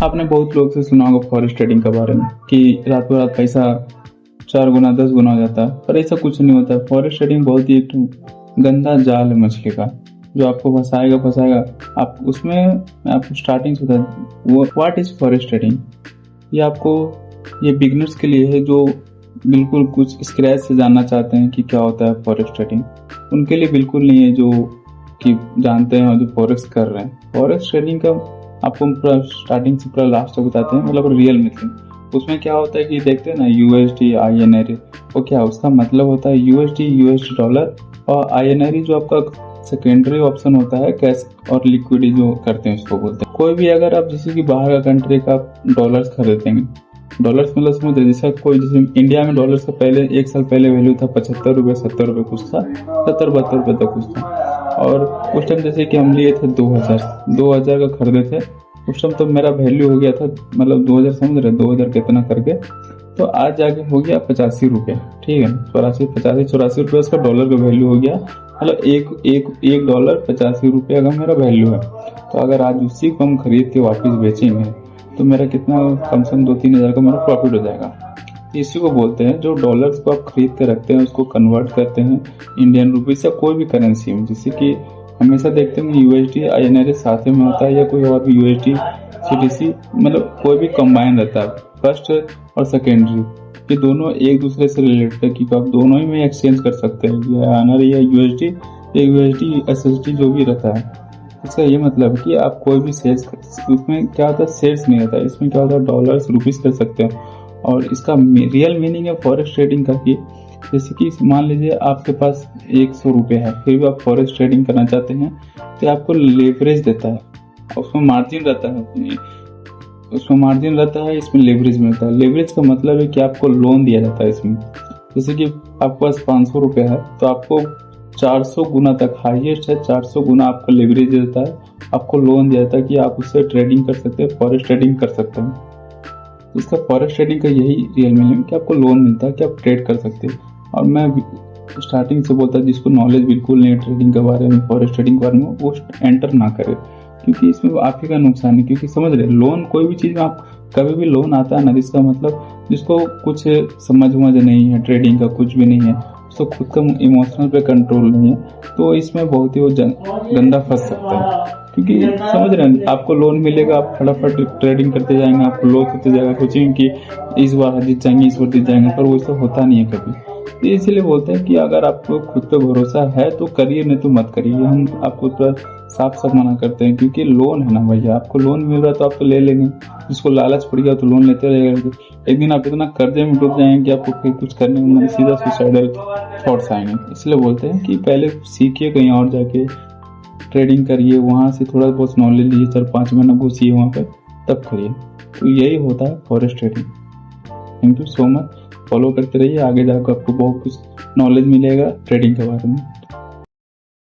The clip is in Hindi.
आपने बहुत लोग से सुना होगा फॉरेक्स ट्रेडिंग के बारे में कि रातों रात पैसा 4 गुना 10 गुना हो जाता है, पर ऐसा कुछ नहीं होता है। फॉरेक्स ट्रेडिंग बहुत ही एक गंदा जाल है मछली का, जो आपको फंसाएगा फंसाएगा। आप उसमें मैं आपको स्टार्टिंग से बता वो व्हाट इज फॉरेक्स ट्रेडिंग। ये आपको ये बिगनर्स के लिए है जो बिल्कुल कुछ स्क्रैच से जानना चाहते हैं कि क्या होता है फॉरेक्स ट्रेडिंग। उनके लिए बिल्कुल नहीं है जो कि जानते हैं और जो फॉरेक्स कर रहे हैं। फॉरेक्स ट्रेडिंग का आपको पूरा स्टार्टिंग से पूरा लास्ट तक बताते हैं, मतलब रियल मीनिंग। उसमें क्या होता है कि देखते हैं ना यूएसडी INR, वो क्या उसका मतलब होता है यूएसडी डॉलर, और INR जो आपका सेकेंडरी ऑप्शन होता है कैश और लिक्विडी जो करते हैं उसको बोलते हैं। कोई भी अगर आप जैसे कि बाहर का कंट्री का डॉलर्स खरीदते हैं, डॉलर्स मतलब समझ जैसे कोई जैसे इंडिया में डॉलर्स का पहले 1 साल पहले वैल्यू था 75 रुपये 70 रुपये कुछ था, 70-72 रुपये तक कुछ था। और उस टाइम जैसे कि हम लिए थे 2000 का खरीदे थे उस टाइम, तो मेरा वैल्यू हो गया था मतलब 2000, समझ रहे 2000 कितना करके, तो आज जाके हो गया 85 रुपये। ठीक है, 84 रुपये उसका डॉलर का वैल्यू हो गया। मतलब एक डॉलर 85 रुपये का मेरा वैल्यू है। तो अगर आज उसी को हम खरीद के वापस बेचेंगे तो मेरा कितना कम से कम 2-3 हज़ार का मेरा प्रॉफिट हो जाएगा। इसी को बोलते हैं जो डॉलर्स को आप खरीद के रखते हैं उसको कन्वर्ट करते हैं इंडियन रुपीज या कोई भी करेंसी में। जैसे कि हमेशा देखते हैं USD INR साथ में होता है या कोई और भी USD CTC, मतलब कोई भी कंबाइन रहता है। फर्स्ट और सेकेंडरी ये दोनों एक दूसरे से रिलेटेड है कि आप दोनों ही में एक्सचेंज कर सकते हैं, या INR या USD या USD SSD जो भी रहता है। इसका ये मतलब कि आप कोई भी सेल्स, उसमें क्या होता है सेल्स नहीं रहता है, इसमें क्या होता है डॉलर्स रुपीज कर सकते हैं। और इसका रियल मीनिंग है फॉरेक्स ट्रेडिंग का कि जैसे कि मान लीजिए आपके पास 100 रुपये है, फिर भी आप फॉरेक्स ट्रेडिंग करना चाहते हैं, तो आपको लेवरेज देता है, उसमें मार्जिन रहता है, इसमें लेवरेज मिलता है। लेवरेज का मतलब है कि आपको लोन दिया जाता है इसमें। जैसे कि आपके पास 500 रुपये है तो आपको 400 गुना तक, हाईएस्ट है 400 गुना आपको लेवरेज देता है, आपको लोन दिया जाता है कि आप उससे ट्रेडिंग कर सकते हैं, फॉरेक्स ट्रेडिंग कर सकते हैं। इसका फॉरेक्स ट्रेडिंग का यही रियल मीनिंग कि आपको लोन मिलता है कि आप ट्रेड कर सकते हैं। और मैं स्टार्टिंग से बोलता जिसको नॉलेज बिल्कुल नहीं है ट्रेडिंग के बारे में, फॉरेक्स ट्रेडिंग के बारे में, वो एंटर ना करे, क्योंकि इसमें आप ही का नुकसान है। क्योंकि समझ रहे लोन कोई भी चीज़ में आप कभी भी लोन आता है ना, जिसका मतलब जिसको कुछ समझ नहीं है, ट्रेडिंग का कुछ भी नहीं है, उसको खुद का इमोशनल पे कंट्रोल नहीं है, तो इसमें बहुत ही वो गंदा फंस सकता है। क्योंकि समझ रहे हैं आपको लोन मिलेगा, आप फटाफट ट्रेडिंग करते जाएंगे, आपको लॉस होते जाएगा, सोचेंगे कि इस बार जीत जाएंगे, इस बार जीत जाएंगे, पर वैसा होता नहीं है कभी। तो इसलिए बोलते हैं कि अगर आपको खुद पे भरोसा है तो करिए, नहीं तो मत करिए। हम आपको पूरा साफ मना करते हैं, क्योंकि लोन है ना भैया, आपको लोन मिल रहा है तो आप तो ले लेंगे। जिसको लालच पड़ गया तो लोन लेते रहेगा, एक दिन आप इतना कर्जे में डूब जाएंगे कि आपको फिर कुछ करने में सीधा सुसाइडल थॉट्स आएंगे। इसलिए बोलते हैं कि पहले सीखिए, कहीं और जाके ट्रेडिंग करिए, वहाँ से थोड़ा बहुत नॉलेज लीजिए, 4-5 महीना घुसिए वहाँ पर, तब करिए। तो यही होता है forex trading. Thank you so much, follow करते रहिए, आगे जाकर आपको बहुत कुछ नॉलेज मिलेगा ट्रेडिंग के बारे में।